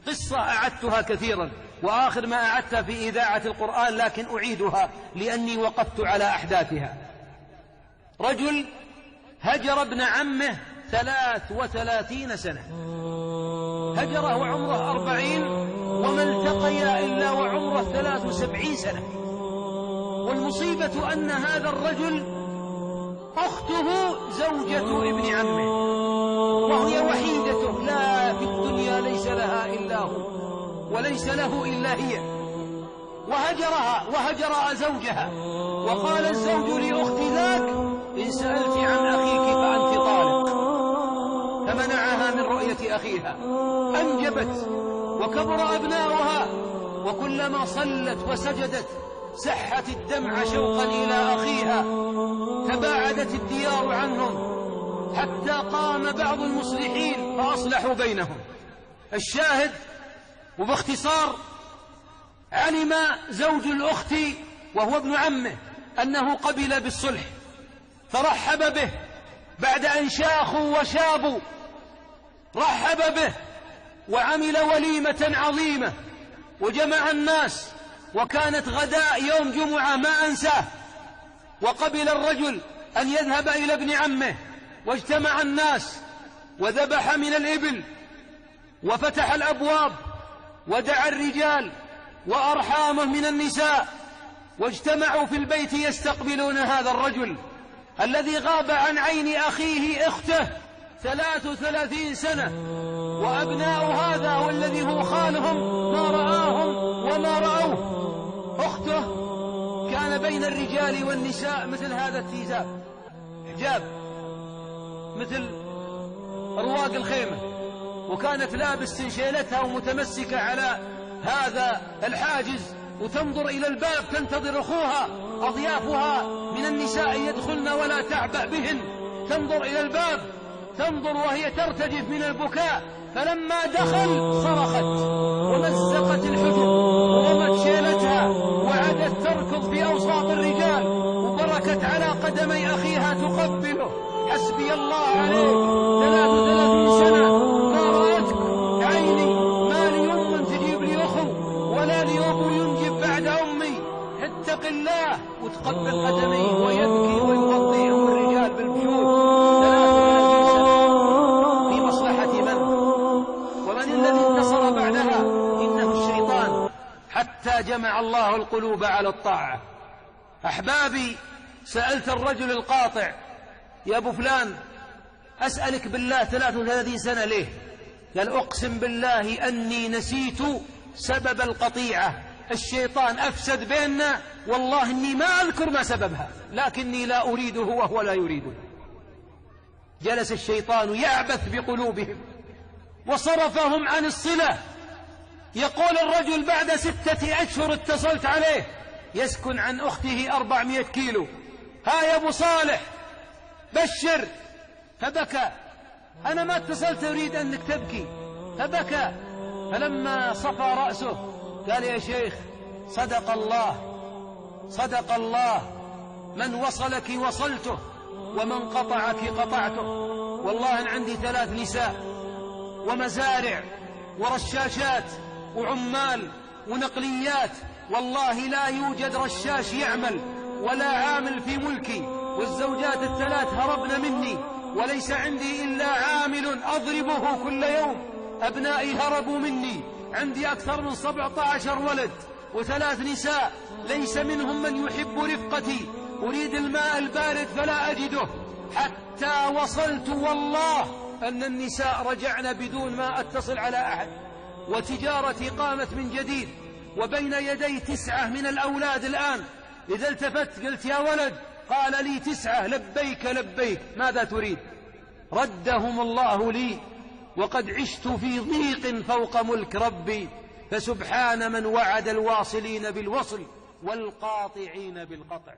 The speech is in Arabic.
قصة أعدتها كثيرا، وآخر ما أعدتها في إذاعة القرآن، لكن أعيدها لأني وقفت على أحداثها. رجل هجر ابن عمه 33 سنة، هجره وعمره 40، وما التقيا إلا وعمره 73 سنة. والمصيبة أن هذا الرجل أخته زوجة ابن عمه، وهي وحيدته، لا في الدنيا ليس لها إلا هو وليس له إلا هي، وهجرها وهجر زوجها. وقال الزوج لأخت ذاك: إن سألت عن أخيك فأنت طالق. فمنعها من رؤية أخيها. أنجبت وكبر أبناؤها، وكلما صلت وسجدت سحت الدمع شوقا إلى أخيها. تباعدت الديار عنهم حتى قام بعض المصلحين فأصلحوا بينهم. الشاهد وباختصار: علم زوج الأخت وهو ابن عمه أنه قبل بالصلح، فرحب به بعد أن شاخوا وشابوا، رحب به وعمل وليمة عظيمة وجمع الناس، وكانت غداء يوم جمعة ما أنساه. وقبل الرجل أن يذهب إلى ابن عمه، واجتمع الناس وذبح من الإبل وفتح الأبواب ودعا الرجال وأرحامه من النساء، واجتمعوا في البيت يستقبلون هذا الرجل الذي غاب عن عين أخيه أخته 33 سنة. وأبناء هذا والذي هو خالهم ما رآهم وما رأوه. أخته كان بين الرجال والنساء مثل هذا التيزاب، حجاب مثل رواق الخيمة، وكانت لابس سنشيلتها ومتمسكة على هذا الحاجز، وتنظر إلى الباب تنتظر أخوها. أضيافها من النساء يدخلن ولا تعبأ بهن، تنظر إلى الباب، تنظر وهي ترتجف من البكاء. فلما دخل صرخت ومزقت الحجب ورمت شيلتها وعادت تركض في أوساط الرجال، وبركت على قدمي أخيها تقبله: حسبي الله عليك، 33 سنة ما رأتك عيني، ما لي أم تجيب لي أخو ولا لي أبو ينجب بعد أمي، اتق الله. وتقبل قدميه ويبكي ويوضيهم الرجال بالبيوت. 33 سنة في مصلحة من؟ ومن الذي انتصر بعدها؟ إنه الشيطان، حتى جمع الله القلوب على الطاعة. أحبابي، سألت الرجل القاطع: يا أبو فلان، أسألك بالله 33 سنة ليه؟ قال: أقسم بالله أني نسيت سبب القطيعة، الشيطان أفسد بيننا، والله إني ما أذكر ما سببها، لكني لا أريده وهو لا يريده. جلس الشيطان يعبث بقلوبهم وصرفهم عن الصلة. يقول الرجل بعد 6 أشهر اتصلت عليه، يسكن عن أخته 400 كيلو: ها يا أبو صالح بشر. فبكى: أنا ما اتصلت أريد أنك تبكي. فبكى. فلما صفى رأسه قال: يا شيخ، صدق الله، صدق الله، من وصلك وصلته ومن قطعك قطعته. والله أن عندي 3 نساء ومزارع ورشاشات وعمال ونقليات، والله لا يوجد رشاش يعمل ولا عامل في ملكي، والزوجات ال3 هربن مني، وليس عندي إلا عامل أضربه كل يوم. أبنائي هربوا مني، عندي أكثر من 17 ولد و3 نساء، ليس منهم من يحب رفقتي، أريد الماء البارد فلا أجده، حتى وصلت والله أن النساء رجعن بدون ما أتصل على أحد، وتجارتي قامت من جديد، وبين يدي 9 من الأولاد الآن. إذا التفت قلت: يا ولد، قال لي 9: لبيك لبيك، ماذا تريد؟ ردهم الله لي، وقد عشت في ضيق فوق ملك ربي، فسبحان من وعد الواصلين بالوصل والقاطعين بالقطع.